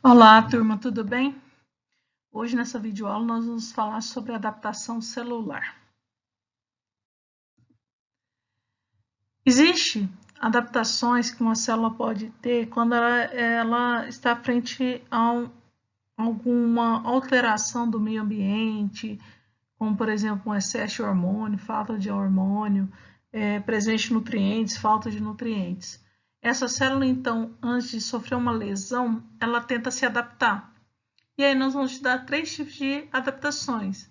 Olá, turma, tudo bem? Hoje nessa videoaula nós vamos falar sobre adaptação celular. Existem adaptações que uma célula pode ter quando ela está frente a alguma alteração do meio ambiente, como por exemplo um excesso de hormônio, falta de hormônio, presente de nutrientes, falta de nutrientes. Essa célula, então, antes de sofrer uma lesão, ela tenta se adaptar. E aí nós vamos estudar 3 tipos de adaptações.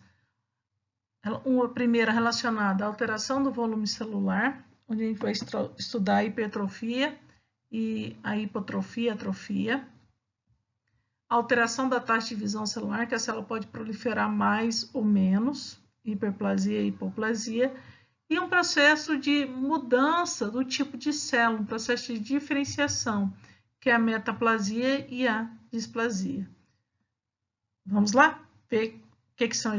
Uma primeira relacionada à alteração do volume celular, onde a gente vai estudar a hipertrofia e a hipotrofia, atrofia. A alteração da taxa de divisão celular, que a célula pode proliferar mais ou menos, hiperplasia e hipoplasia. E um processo de mudança do tipo de célula, um processo de diferenciação, que é a metaplasia e a displasia. Vamos lá ver o que são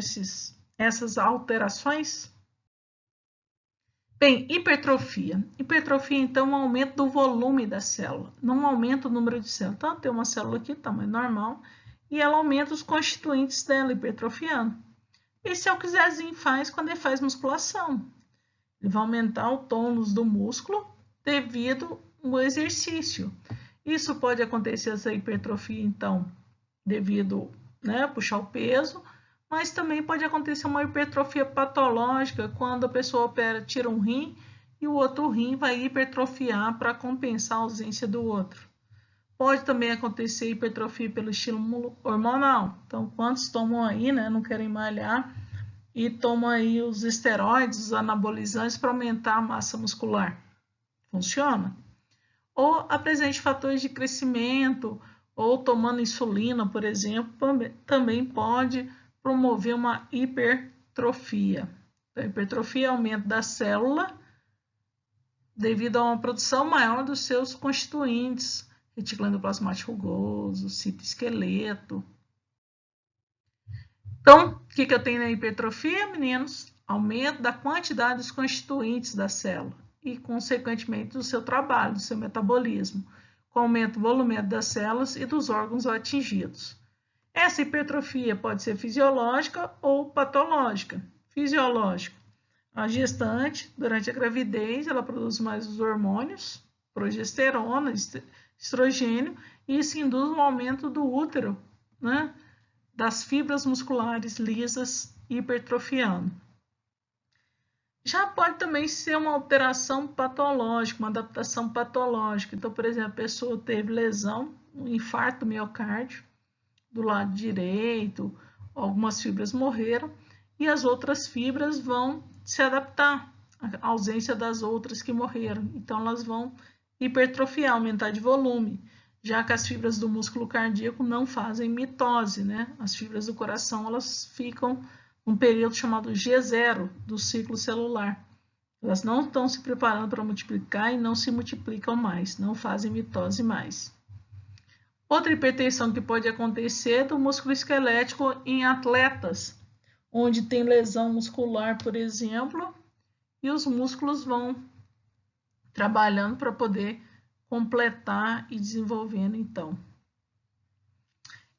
essas alterações? Bem, hipertrofia. Hipertrofia, então, é um aumento do volume da célula, não aumenta o número de células. Então, tem uma célula aqui, tamanho normal, e ela aumenta os constituintes dela, hipertrofiando. Isso é o que o Zezinho faz quando ele faz musculação. Ele vai aumentar o tônus do músculo devido ao exercício. Isso pode acontecer, essa hipertrofia, então, devido puxar o peso, mas também pode acontecer uma hipertrofia patológica quando a pessoa opera, tira um rim e o outro rim vai hipertrofiar para compensar a ausência do outro. Pode também acontecer hipertrofia pelo estímulo hormonal. Então, quantos tomam aí, não querem malhar e tomam aí os esteroides, os anabolizantes para aumentar a massa muscular? Funciona? Ou apresente fatores de crescimento, ou tomando insulina, por exemplo, também pode promover uma hipertrofia. A hipertrofia é o aumento da célula devido a uma produção maior dos seus constituintes, retículo endoplasmático rugoso, citoesqueleto. Então, o que eu tenho na hipertrofia, meninos? Aumento da quantidade dos constituintes da célula e, consequentemente, do seu trabalho, do seu metabolismo, com aumento volumétrico das células e dos órgãos atingidos. Essa hipertrofia pode ser fisiológica ou patológica. Fisiológica. A gestante, durante a gravidez, ela produz mais os hormônios, progesterona, estrogênio, e isso induz um aumento do útero, das fibras musculares lisas, hipertrofiando. Já pode também ser uma alteração patológica, uma adaptação patológica. Então, por exemplo, a pessoa teve lesão, um infarto do miocárdio, do lado direito, algumas fibras morreram e as outras fibras vão se adaptar à ausência das outras que morreram. Então, elas vão hipertrofiar, aumentar de volume, já que as fibras do músculo cardíaco não fazem mitose, As fibras do coração, elas ficam num período chamado G0 do ciclo celular. Elas não estão se preparando para multiplicar e não se multiplicam mais, não fazem mitose mais. Outra hipertensão que pode acontecer é do músculo esquelético em atletas, onde tem lesão muscular, por exemplo, e os músculos vão trabalhando para poder completar e desenvolvendo, então.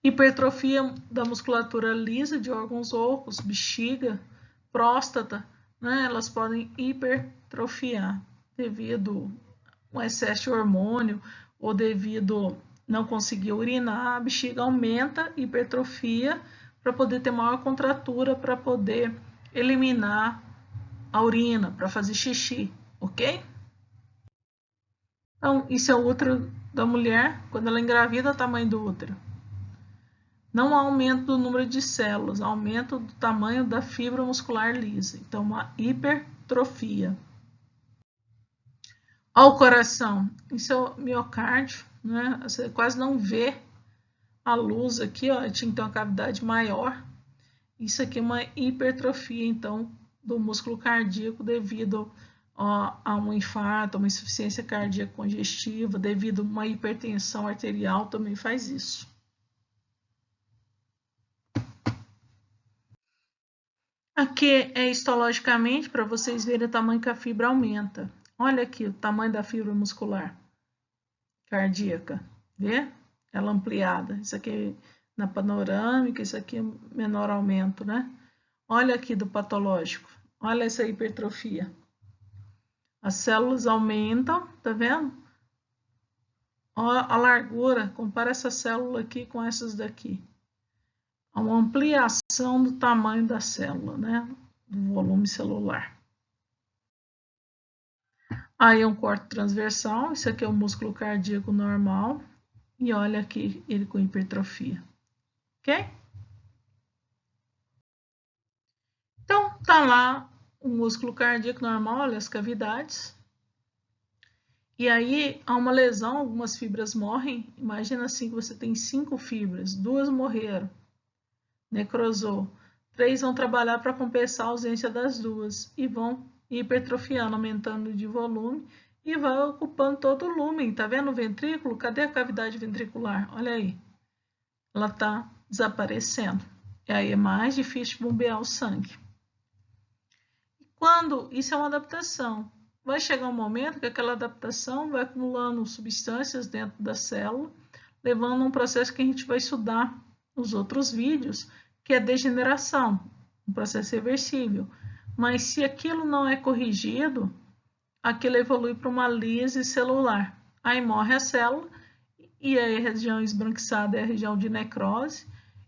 Hipertrofia da musculatura lisa de órgãos ocos, bexiga, próstata, elas podem hipertrofiar devido a um excesso de hormônio ou devido não conseguir urinar, a bexiga aumenta, hipertrofia, para poder ter maior contratura, para poder eliminar a urina, para fazer xixi, ok? Então, isso é o útero da mulher, quando ela engravida, o tamanho do útero. Não há aumento do número de células, há aumento do tamanho da fibra muscular lisa. Então, uma hipertrofia. Ao coração, isso é o miocárdio, Você quase não vê a luz aqui, ó, tinha que ter uma cavidade maior. Isso aqui é uma hipertrofia, então, do músculo cardíaco devido a um infarto, uma insuficiência cardíaca congestiva, devido a uma hipertensão arterial, também faz isso. Aqui é histologicamente, para vocês verem o tamanho que a fibra aumenta. Olha aqui o tamanho da fibra muscular cardíaca, vê? ela ampliada. Isso aqui na panorâmica, isso aqui é menor aumento, né? Olha aqui do patológico, olha essa hipertrofia. As células aumentam, tá vendo? Olha a largura, compara essa célula aqui com essas daqui. Há uma ampliação do tamanho da célula, né? Do volume celular. Aí é um corte transversal, isso aqui é o músculo cardíaco normal. E olha aqui ele com hipertrofia, ok? Então, tá lá o músculo cardíaco normal, olha as cavidades. E aí, há uma lesão, algumas fibras morrem. Imagina assim que você tem 5 fibras, 2 morreram, necrosou. 3 vão trabalhar para compensar a ausência das 2 e vão hipertrofiando, aumentando de volume e vai ocupando todo o lumen. Tá vendo o ventrículo? Cadê a cavidade ventricular? Olha aí. Ela está desaparecendo. E aí é mais difícil de bombear o sangue. Quando isso é uma adaptação, vai chegar um momento que aquela adaptação vai acumulando substâncias dentro da célula, levando a um processo que a gente vai estudar nos outros vídeos, que é degeneração, um processo reversível. Mas se aquilo não é corrigido, aquilo evolui para uma lise celular. Aí morre a célula, e aí a região esbranquiçada é a região de necrose,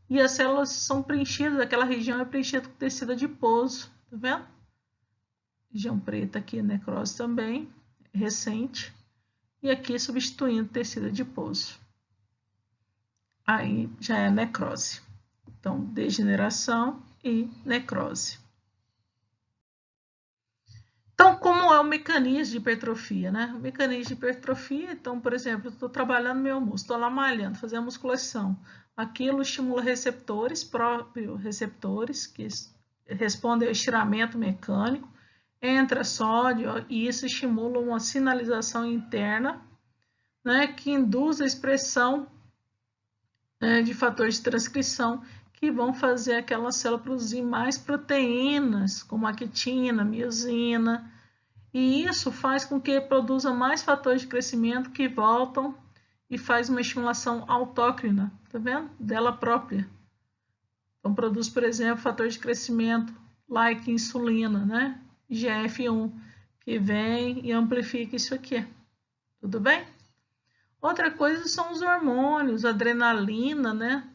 e as células são preenchidas, aquela região é preenchida com tecido adiposo, tá vendo? Região preta aqui, necrose também, recente, e aqui substituindo tecido adiposo. Aí já é necrose. Então, degeneração e necrose. Então, como é o mecanismo de hipertrofia, né? O mecanismo de hipertrofia, então, por exemplo, eu estou trabalhando meu músculo, estou lá malhando, fazendo musculação. Aquilo estimula receptores, próprios receptores, que respondem ao estiramento mecânico, entra sódio e isso estimula uma sinalização interna, né, que induz a expressão de fatores de transcrição que vão fazer aquela célula produzir mais proteínas, como a quitina, miosina, e isso faz com que produza mais fatores de crescimento que voltam e faz uma estimulação autócrina, tá vendo? Dela própria. Então produz, por exemplo, fator de crescimento, like insulina, né? IGF-1, que vem e amplifica isso aqui. Tudo bem? Outra coisa são os hormônios, adrenalina, né?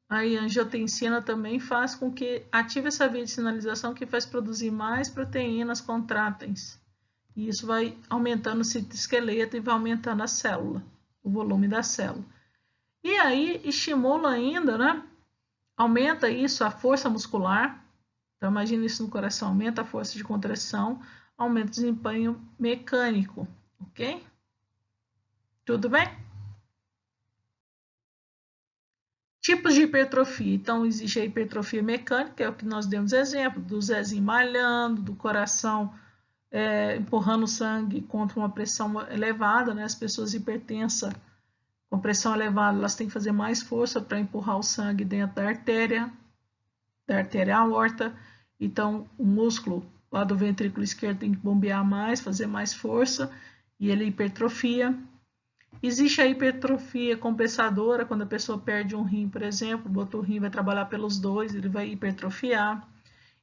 A angiotensina também faz com que ative essa via de sinalização que faz produzir mais proteínas contráteis. E isso vai aumentando o citoesqueleto e vai aumentando a célula, o volume da célula. E aí estimula ainda, né? Aumenta isso a força muscular. Então, imagina isso no coração, aumenta a força de contração, aumenta o desempenho mecânico, ok? Tudo bem? Tipos de hipertrofia. Então, existe a hipertrofia mecânica, que é o que nós demos exemplo, do Zezinho malhando, do coração empurrando o sangue contra uma pressão elevada, né? As pessoas hipertensas com pressão elevada, elas têm que fazer mais força para empurrar o sangue dentro da artéria aorta. Então, o músculo lá do ventrículo esquerdo tem que bombear mais, fazer mais força, e ele hipertrofia. Existe a hipertrofia compensadora, quando a pessoa perde um rim, por exemplo, o outro rim vai trabalhar pelos dois, ele vai hipertrofiar.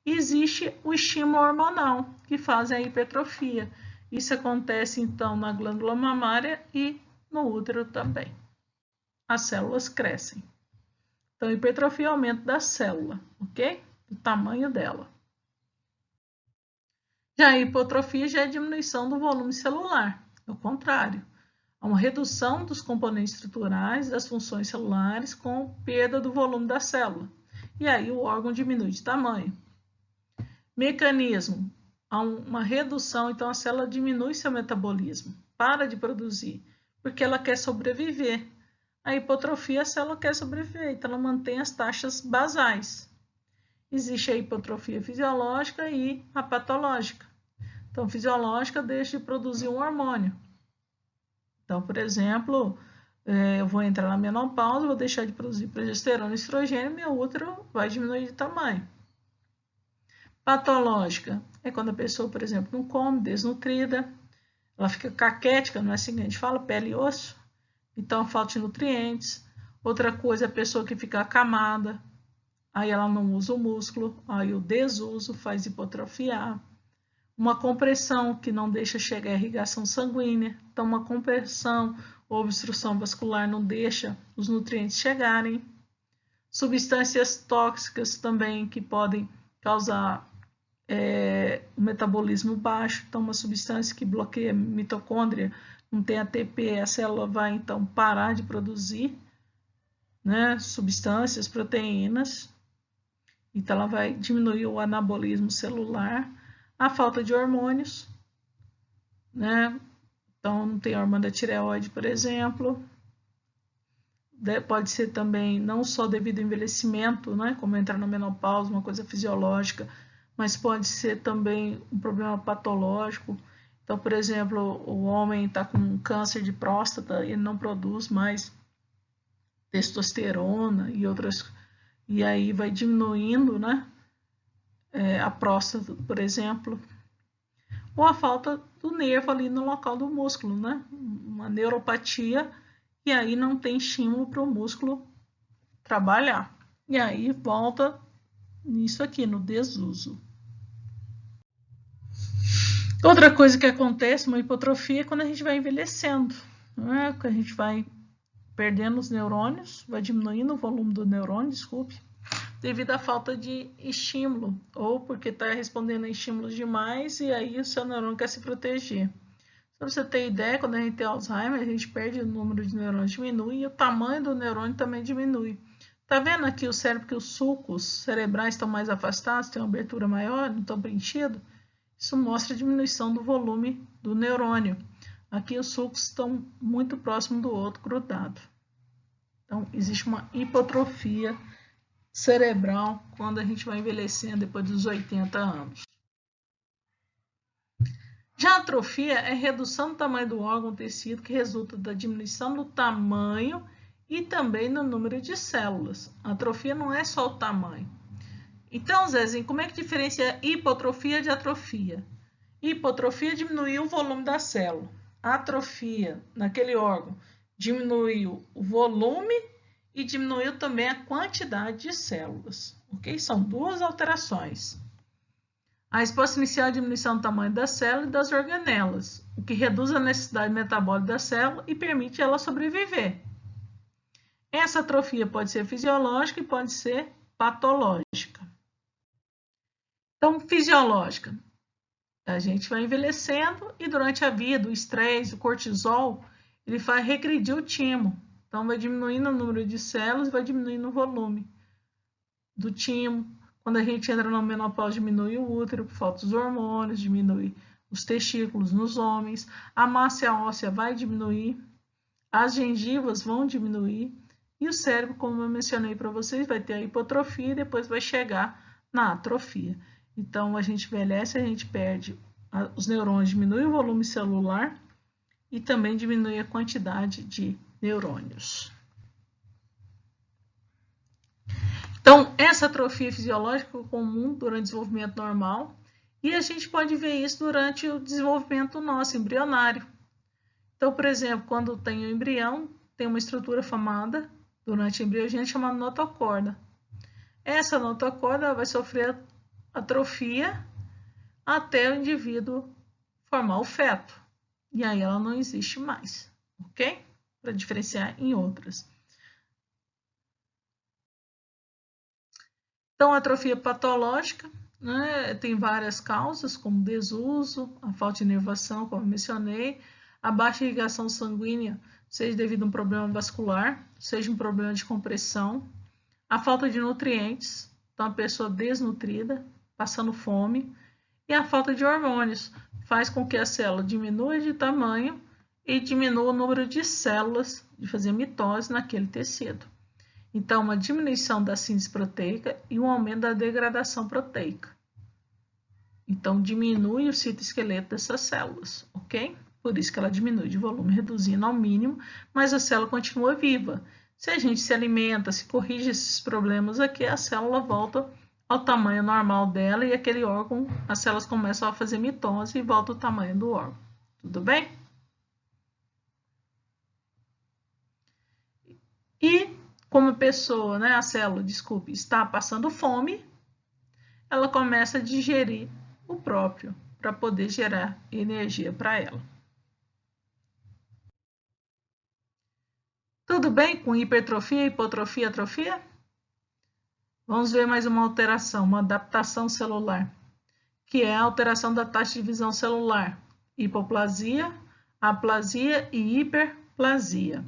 E existe o estímulo hormonal, que faz a hipertrofia. Isso acontece, então, na glândula mamária e no útero também. As células crescem. Então, hipertrofia é o aumento da célula, ok? Do tamanho dela. Já a hipotrofia já é a diminuição do volume celular, é o contrário. Há uma redução dos componentes estruturais das funções celulares com perda do volume da célula. E aí o órgão diminui de tamanho. Mecanismo. Há uma redução, então a célula diminui seu metabolismo, para de produzir, porque ela quer sobreviver. A hipotrofia, a célula quer sobreviver, então ela mantém as taxas basais. Existe a hipotrofia fisiológica e a patológica. Então, fisiológica deixa de produzir um hormônio. Então, por exemplo, eu vou entrar na menopausa, vou deixar de produzir progesterona e estrogênio, meu útero vai diminuir de tamanho. Patológica é quando a pessoa, por exemplo, não come, desnutrida, ela fica caquética, não é assim que a gente fala, pele e osso. então falta de nutrientes. Outra coisa é a pessoa que fica acamada, aí ela não usa o músculo, aí o desuso faz hipotrofiar. Uma compressão que não deixa chegar a irrigação sanguínea, então uma compressão ou obstrução vascular não deixa os nutrientes chegarem. Substâncias tóxicas também que podem causar o metabolismo baixo, então uma substância que bloqueia a mitocôndria, não tem ATP, a célula vai então parar de produzir, né, substâncias, proteínas, então ela vai diminuir o anabolismo celular. A falta de hormônios, né, então não tem hormônio da tireoide, por exemplo. Pode ser também não só devido ao envelhecimento, né, como entrar na menopausa, uma coisa fisiológica, mas pode ser também um problema patológico. Então, por exemplo, o homem está com câncer de próstata e ele não produz mais testosterona e outras, e aí vai diminuindo, né, a próstata, por exemplo, ou a falta do nervo ali no local do músculo, né, uma neuropatia, e aí não tem estímulo para o músculo trabalhar. E aí volta nisso aqui, no desuso. Outra coisa que acontece, uma hipotrofia, é quando a gente vai envelhecendo, né? Quando a gente vai perdendo os neurônios, vai diminuindo o volume do neurônio, desculpe, devido à falta de estímulo, ou porque está respondendo a estímulos demais e aí o seu neurônio quer se proteger. Para você ter ideia, quando a gente tem Alzheimer, a gente perde o número de neurônios, diminui e o tamanho do neurônio também diminui. Tá vendo aqui o cérebro que os sulcos cerebrais estão mais afastados, tem uma abertura maior, não estão preenchidos? Isso mostra a diminuição do volume do neurônio. Aqui os sulcos estão muito próximos do outro, grudado. Então, existe uma hipotrofia cerebral quando a gente vai envelhecendo depois dos 80 anos. Já a atrofia é a redução do tamanho do órgão ou tecido que resulta da diminuição do tamanho e também no número de células. A atrofia não é só o tamanho. Então, Zezinho, como é que diferencia hipotrofia de atrofia? Hipotrofia diminuiu o volume da célula. A atrofia naquele órgão diminuiu o volume e diminuiu também a quantidade de células. Ok? São duas alterações. A resposta inicial é a diminuição do tamanho da célula e das organelas, o que reduz a necessidade metabólica da célula e permite ela sobreviver. Essa atrofia pode ser fisiológica e pode ser patológica. Então, fisiológica. A gente vai envelhecendo e durante a vida, o estresse, o cortisol, ele vai regredir o timo. Então, vai diminuindo o número de células e vai diminuindo o volume do timo. Quando a gente entra na menopausa, diminui o útero por falta dos hormônios, diminui os testículos nos homens, a massa óssea vai diminuir, as gengivas vão diminuir e o cérebro, como eu mencionei para vocês, vai ter a hipotrofia e depois vai chegar na atrofia. Então, a gente envelhece, a gente perde os neurônios, diminui o volume celular e também diminui a quantidade de neurônios. Então, essa atrofia fisiológica é comum durante o desenvolvimento normal e a gente pode ver isso durante o desenvolvimento nosso, embrionário. Então, por exemplo, quando tem o embrião, tem uma estrutura formada durante a embriogênese chamada notocorda. Essa notocorda vai sofrer atrofia até o indivíduo formar o feto. E aí ela não existe mais, ok? Para diferenciar em outras. Então, a atrofia patológica, né, tem várias causas, como desuso, a falta de inervação, como eu mencionei, a baixa irrigação sanguínea, seja devido a um problema vascular, seja um problema de compressão, a falta de nutrientes, então a pessoa desnutrida, passando fome, e a falta de hormônios faz com que a célula diminua de tamanho e diminua o número de células de fazer mitose naquele tecido. Então, uma diminuição da síntese proteica e um aumento da degradação proteica. Então, diminui o citoesqueleto dessas células, ok? Por isso que ela diminui de volume, reduzindo ao mínimo, mas a célula continua viva. Se a gente se alimenta, se corrige esses problemas aqui, a célula volta ao tamanho normal dela e aquele órgão, as células começam a fazer mitose e volta ao tamanho do órgão. Tudo bem? como a pessoa, né, a célula, desculpe, está passando fome, ela começa a digerir o próprio para poder gerar energia para ela. Tudo bem com hipertrofia, hipotrofia, atrofia? Vamos ver mais uma alteração, uma adaptação celular, que é a alteração da taxa de visão celular, hipoplasia, aplasia e hiperplasia.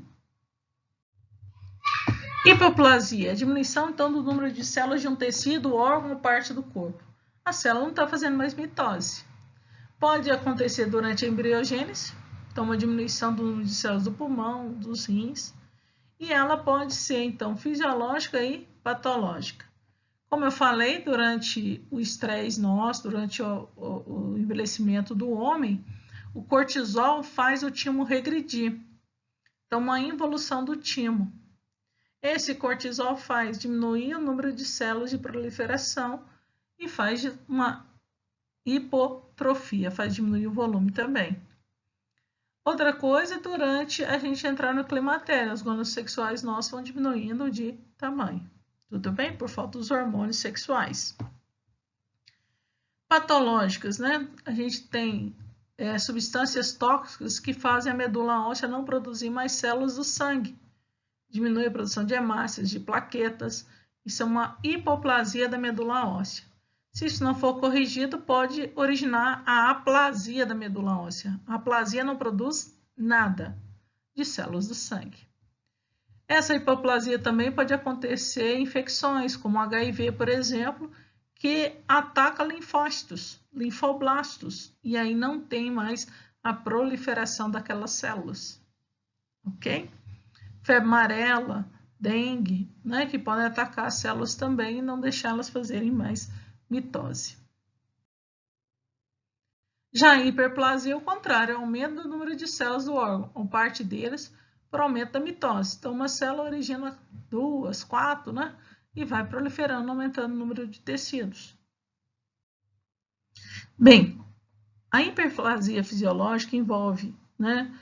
Hipoplasia, diminuição então do número de células de um tecido, órgão ou parte do corpo. A célula não está fazendo mais mitose. Pode acontecer durante a embriogênese, então uma diminuição do número de células do pulmão, dos rins, e ela pode ser então fisiológica e patológica. Como eu falei, durante o estresse nosso, durante o envelhecimento do homem, o cortisol faz o timo regredir. Então, uma involução do timo. Esse cortisol faz diminuir o número de células de proliferação e faz uma hipotrofia, faz diminuir o volume também. Outra coisa, durante a gente entrar no climatério, as glândulas sexuais nossas vão diminuindo de tamanho. Tudo bem? Por falta dos hormônios sexuais. Patológicas, né? A gente tem substâncias tóxicas que fazem a medula óssea não produzir mais células do sangue. Diminui a produção de hemácias, de plaquetas. Isso é uma hipoplasia da medula óssea. Se isso não for corrigido, pode originar a aplasia da medula óssea. A aplasia não produz nada de células do sangue. Essa hipoplasia também pode acontecer em infecções, como HIV, por exemplo, que ataca linfócitos, linfoblastos, e aí não tem mais a proliferação daquelas células. Ok? Febre amarela, dengue, né, que podem atacar as células também e não deixá-las fazerem mais mitose. Já a hiperplasia é o contrário, é o aumento do número de células do órgão, ou parte deles, por aumento da mitose. Então, uma célula origina 2, 4, né? E vai proliferando, aumentando o número de tecidos. Bem, a hiperplasia fisiológica envolve, né,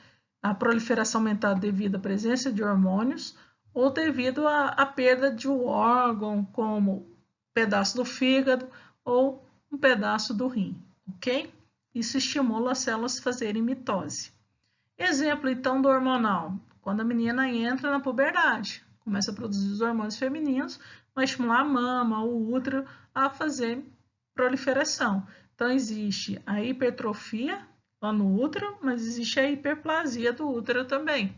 a proliferação aumentada devido à presença de hormônios ou devido à perda de um órgão, como um pedaço do fígado ou um pedaço do rim, ok? Isso estimula as células a fazerem mitose. Exemplo, então, do hormonal. Quando a menina entra na puberdade, começa a produzir os hormônios femininos, vai estimular a mama, o útero a fazer proliferação. Então, existe a hipertrofia lá no útero, mas existe a hiperplasia do útero também.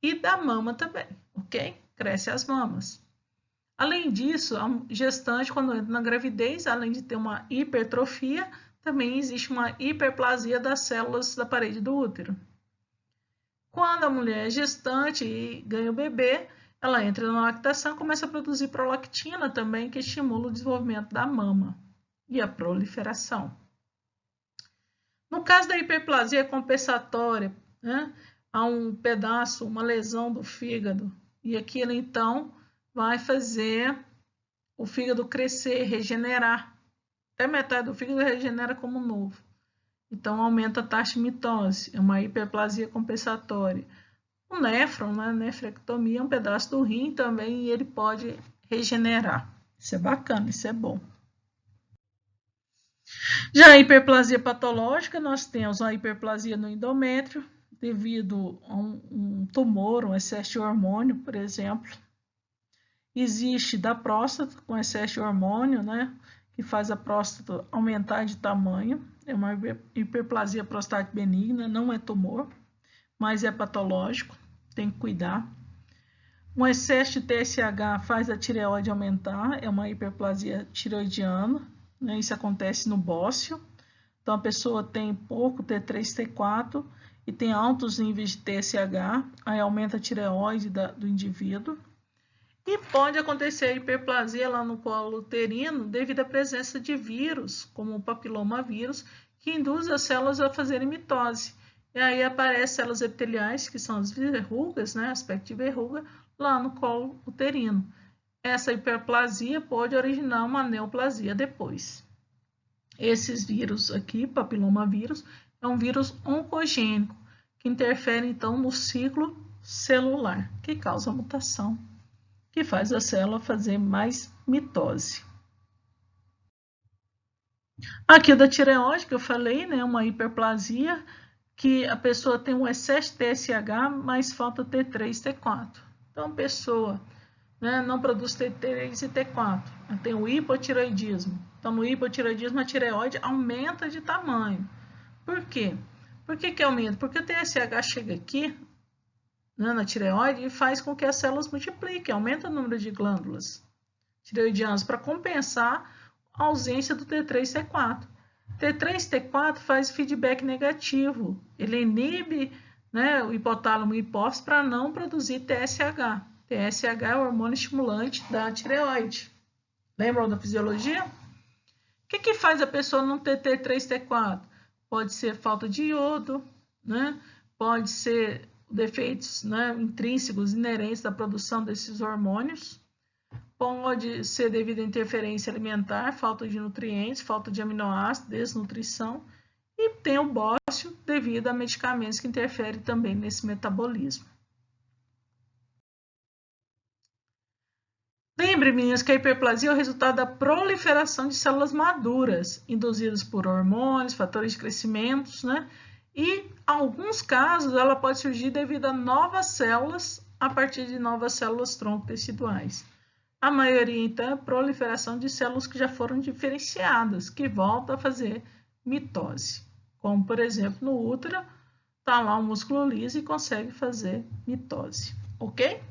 E da mama também, ok? Cresce as mamas. Além disso, a gestante, quando entra na gravidez, além de ter uma hipertrofia, também existe uma hiperplasia das células da parede do útero. Quando a mulher é gestante e ganha o bebê, ela entra na lactação e começa a produzir prolactina também, que estimula o desenvolvimento da mama e a proliferação. No caso da hiperplasia compensatória, né, há um pedaço, uma lesão do fígado, e aquilo então vai fazer o fígado crescer, regenerar. Até metade do fígado regenera como novo. Então, aumenta a taxa de mitose, é uma hiperplasia compensatória. O néfron, né, nefrectomia, é um pedaço do rim também e ele pode regenerar. Isso é bacana, isso é bom. Já a hiperplasia patológica, nós temos a hiperplasia no endométrio, devido a um tumor, um excesso de hormônio, por exemplo. Existe da próstata, com excesso de hormônio, né, que faz a próstata aumentar de tamanho. É uma hiperplasia prostática benigna, não é tumor, mas é patológico, tem que cuidar. Um excesso de TSH faz a tireoide aumentar, é uma hiperplasia tireoidiana, né? Isso acontece no bócio. Então, a pessoa tem pouco T3, T4 e tem altos níveis de TSH, aí aumenta a tireoide do indivíduo. E pode acontecer a hiperplasia lá no colo uterino devido à presença de vírus, como o papilomavírus, que induz as células a fazerem mitose. E aí aparecem células epiteliais, que são as verrugas, né, aspecto de verruga, lá no colo uterino. Essa hiperplasia pode originar uma neoplasia depois. Esses vírus aqui, papilomavírus, é um vírus oncogênico, que interfere então no ciclo celular, que causa mutação que faz a célula fazer mais mitose. Aqui da tireoide, que eu falei, né, uma hiperplasia, que a pessoa tem um excesso de TSH, mas falta T3 e T4. Então, a pessoa, né, não produz T3 e T4, ela tem o hipotireoidismo. Então, no hipotireoidismo, a tireoide aumenta de tamanho. Por quê? Por que aumenta? Porque o TSH chega aqui, né, na tireoide, e faz com que as células multipliquem, aumenta o número de glândulas tireoidianas para compensar a ausência do T3 e T4. T3 e T4 faz feedback negativo, ele inibe, né, o hipotálamo e hipófise para não produzir TSH. TSH é o hormônio estimulante da tireoide. Lembram da fisiologia? O que faz a pessoa não ter T3 e T4? Pode ser falta de iodo, né? Pode ser defeitos, né, intrínsecos, inerentes da produção desses hormônios. Pode ser devido a interferência alimentar, falta de nutrientes, falta de aminoácidos, desnutrição. E tem o bócio devido a medicamentos que interferem também nesse metabolismo. Lembre, meninas, que a hiperplasia é o resultado da proliferação de células maduras, induzidas por hormônios, fatores de crescimento, né? E, em alguns casos, ela pode surgir devido a novas células, a partir de novas células tronco teciduais. A maioria, então, é a proliferação de células que já foram diferenciadas, que voltam a fazer mitose. Como, por exemplo, no útero, está lá um músculo liso e consegue fazer mitose. Ok?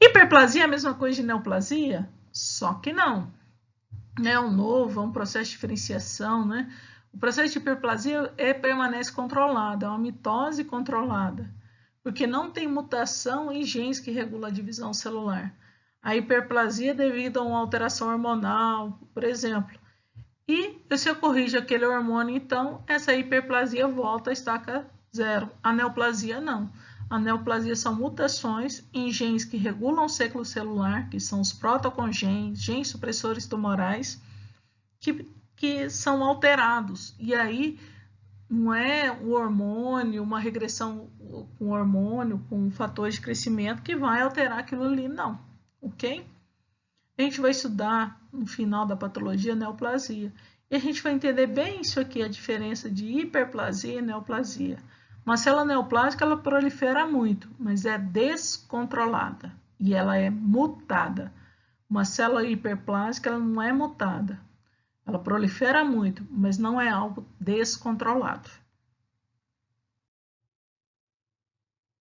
Hiperplasia é a mesma coisa de neoplasia? Só que não. É um novo, é um processo de diferenciação, né? O processo de hiperplasia permanece controlado, é uma mitose controlada, porque não tem mutação em genes que regulam a divisão celular. A hiperplasia é devido a uma alteração hormonal, por exemplo. E se eu corrijo aquele hormônio, então, essa hiperplasia volta a estaca zero. A neoplasia não. A neoplasia são mutações em genes que regulam o ciclo celular, que são os protocongenes, genes supressores tumorais, que são alterados. E aí não é o hormônio, uma regressão com hormônio, com fatores de crescimento que vai alterar aquilo ali, não. Ok? A gente vai estudar no final da patologia a neoplasia. E a gente vai entender bem isso aqui, a diferença de hiperplasia e neoplasia. Uma célula neoplásica, ela prolifera muito, mas é descontrolada e ela é mutada. Uma célula hiperplásica, ela não é mutada. Ela prolifera muito, mas não é algo descontrolado.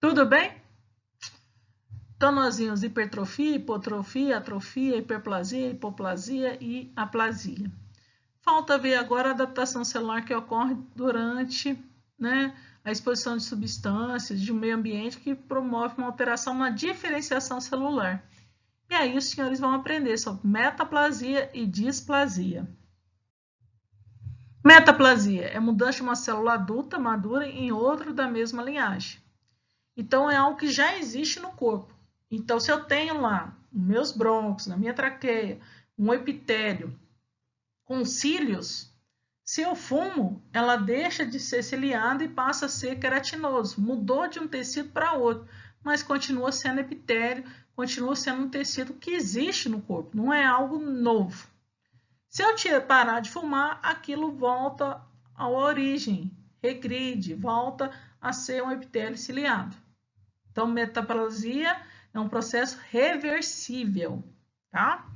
Tudo bem? Então, nós vimos hipertrofia, hipotrofia, atrofia, hiperplasia, hipoplasia e aplasia. Falta ver agora a adaptação celular que ocorre durante, né, a exposição de substâncias, de um meio ambiente que promove uma alteração, uma diferenciação celular. E aí os senhores vão aprender sobre metaplasia e displasia. Metaplasia é mudança de uma célula adulta madura em outra da mesma linhagem. Então, é algo que já existe no corpo. Então, se eu tenho lá, nos meus brônquios, na minha traqueia, um epitélio com cílios, se eu fumo, ela deixa de ser ciliada e passa a ser queratinoso. Mudou de um tecido para outro, mas continua sendo epitélio, continua sendo um tecido que existe no corpo, não é algo novo. Se eu parar de fumar, aquilo volta à origem, regride, volta a ser um epitélio ciliado. Então, metaplasia é um processo reversível, tá?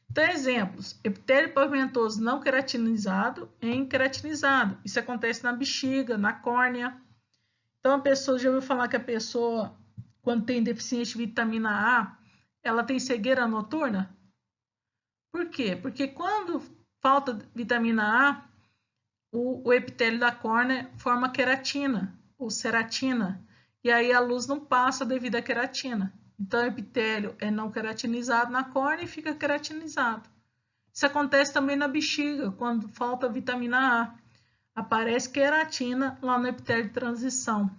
Então, exemplos: epitélio pavimentoso não queratinizado em queratinizado. Isso acontece na bexiga, na córnea. Então, a pessoa já ouviu falar que a pessoa, quando tem deficiência de vitamina A, ela tem cegueira noturna? Por quê? Porque quando falta vitamina A, o epitélio da córnea forma queratina ou ceratina, e aí a luz não passa devido à queratina. Então, o epitélio é não queratinizado na córnea e fica queratinizado. Isso acontece também na bexiga, quando falta vitamina A. Aparece queratina lá no epitélio de transição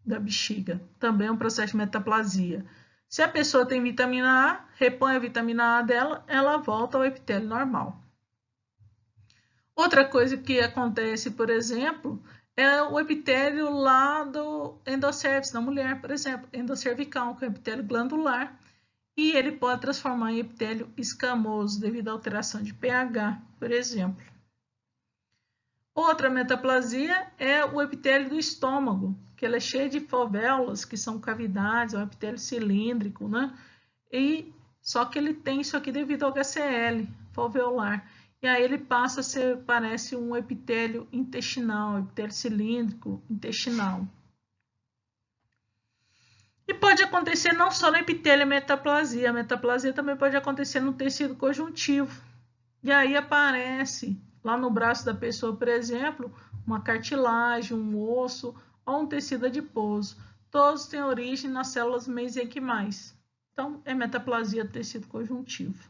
da bexiga. Também é um processo de metaplasia. Se a pessoa tem vitamina A, repõe a vitamina A dela, ela volta ao epitélio normal. Outra coisa que acontece, por exemplo, é o epitélio lá do endocérvix da mulher, por exemplo, endocervical, que é o epitélio glandular, e ele pode transformar em epitélio escamoso devido à alteração de pH, por exemplo. Outra metaplasia é o epitélio do estômago, que ele é cheio de fovéolas, que são cavidades, é um epitélio cilíndrico, né? Só que ele tem isso aqui devido ao HCl, foveolar. E aí ele passa a ser, parece um epitélio intestinal, epitélio cilíndrico intestinal. E pode acontecer não só no epitélio a metaplasia também pode acontecer no tecido conjuntivo. E aí aparece lá no braço da pessoa, por exemplo, uma cartilagem, um osso ou um tecido adiposo. Todos têm origem nas células mesenquimais. Então, é metaplasia do tecido conjuntivo.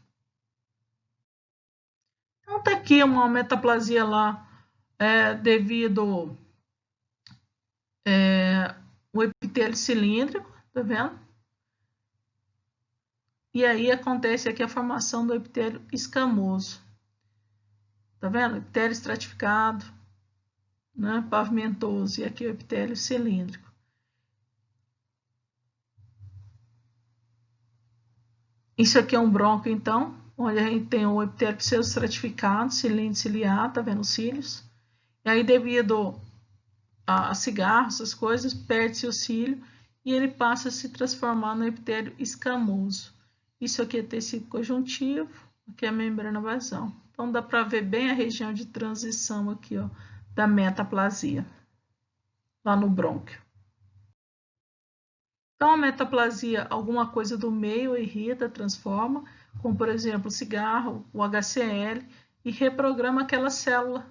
Então, tá aqui uma metaplasia lá devido ao epitélio cilíndrico, tá vendo? E aí acontece aqui a formação do epitélio escamoso. Tá vendo? Epitélio estratificado, né? Pavimentoso, e aqui o epitélio cilíndrico. Isso aqui é um brônquio, então, onde a gente tem o epitélio pseudoestratificado, cilíndrico ciliar, tá vendo os cílios? E aí, devido a cigarro, essas coisas, perde-se o cílio e ele passa a se transformar no epitélio escamoso. Isso aqui é tecido conjuntivo, aqui é a membrana basal. Então, dá para ver bem a região de transição aqui, ó, da metaplasia, lá no brônquio. Então, a metaplasia, alguma coisa do meio irrita, transforma, como por exemplo o cigarro, o HCl, e reprograma aquela célula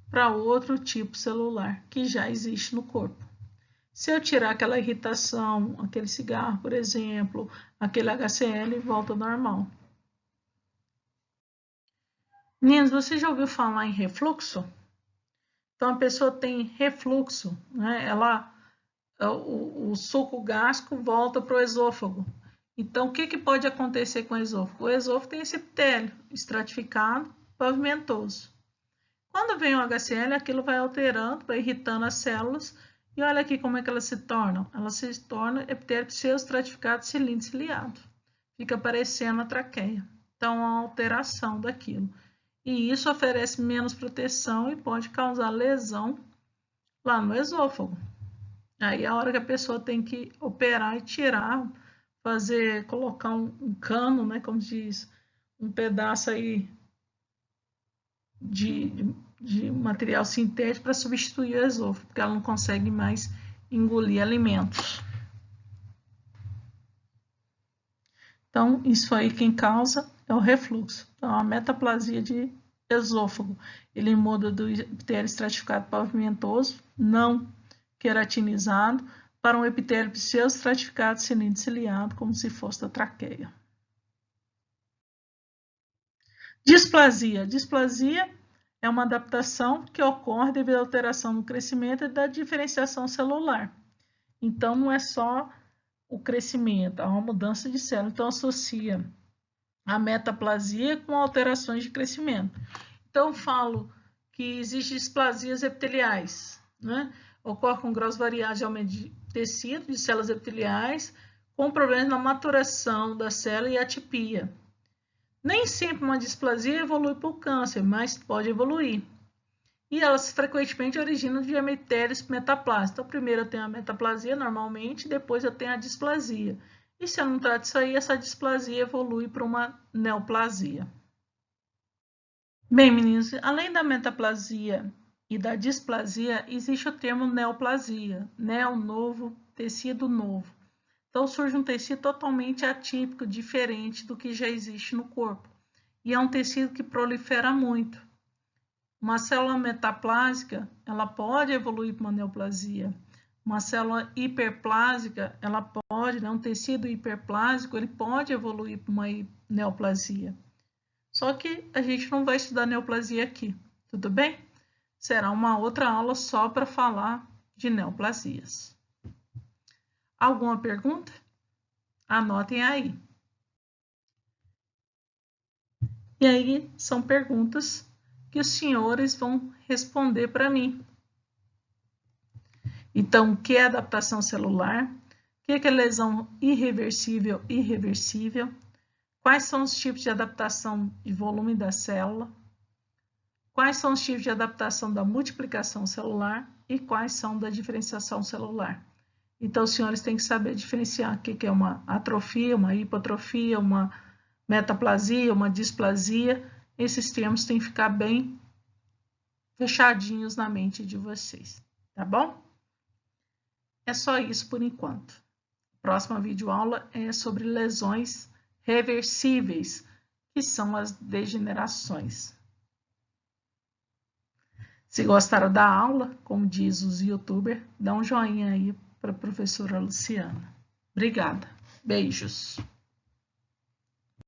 para outro tipo celular que já existe no corpo. Se eu tirar aquela irritação, aquele cigarro, por exemplo, aquele HCl, volta ao normal. Meninas, você já ouviu falar em refluxo? Então, a pessoa tem refluxo, né? O suco gástrico volta para o esôfago. Então, o que pode acontecer com o esôfago? O esôfago tem esse epitélio estratificado, pavimentoso. Quando vem o HCl, aquilo vai alterando, vai irritando as células, e olha aqui como é que elas se tornam. Elas se tornam epitélio pseudoestratificado cilíndrico ciliado. Fica parecendo a traqueia. Então, a alteração daquilo. E isso oferece menos proteção e pode causar lesão lá no esôfago. Aí a hora que a pessoa tem que operar e tirar, colocar um cano, né, como diz, um pedaço aí de material sintético para substituir o esôfago, porque ela não consegue mais engolir alimentos. Então, isso aí quem causa é o refluxo. Então, a metaplasia de esôfago, ele muda do epitélio estratificado pavimentoso, não queratinizado, para um epitélio pseudoestratificado cilíndrico ciliado, como se fosse da traqueia. Displasia. Displasia é uma adaptação que ocorre devido à alteração no crescimento e da diferenciação celular. Então, não é só o crescimento, há uma mudança de célula. Então, associa a metaplasia com alterações de crescimento. Então, falo que existem displasias epiteliais, né? Ocorre com graus variados de aumento de tecido, de células epiteliais, com problemas na maturação da célula e atipia. Nem sempre uma displasia evolui para o câncer, mas pode evoluir. E elas frequentemente originam de emitérios metaplásicos. Então, primeiro eu tenho a metaplasia normalmente, depois eu tenho a displasia. E se eu não trato isso aí, essa displasia evolui para uma neoplasia. Bem, meninos, além da metaplasia e da displasia, existe o termo neoplasia, neo novo, tecido novo. Então surge um tecido totalmente atípico, diferente do que já existe no corpo. E é um tecido que prolifera muito. Uma célula metaplásica, ela pode evoluir para uma neoplasia. Uma célula hiperplásica, ela pode, né, um tecido hiperplásico, ele pode evoluir para uma neoplasia. Só que a gente não vai estudar neoplasia aqui, tudo bem? Será uma outra aula só para falar de neoplasias. Alguma pergunta? Anotem aí. E aí são perguntas que os senhores vão responder para mim. Então, o que é adaptação celular? O que é lesão irreversível e reversível? Quais são os tipos de adaptação de volume da célula? Quais são os tipos de adaptação da multiplicação celular e quais são da diferenciação celular? Então, os senhores têm que saber diferenciar o que é uma atrofia, uma hipotrofia, uma metaplasia, uma displasia. Esses termos têm que ficar bem fechadinhos na mente de vocês, tá bom? É só isso por enquanto. A próxima videoaula é sobre lesões reversíveis, que são as degenerações. Se gostaram da aula, como diz os youtubers, dá um joinha aí para a professora Luciana. Obrigada. Beijos.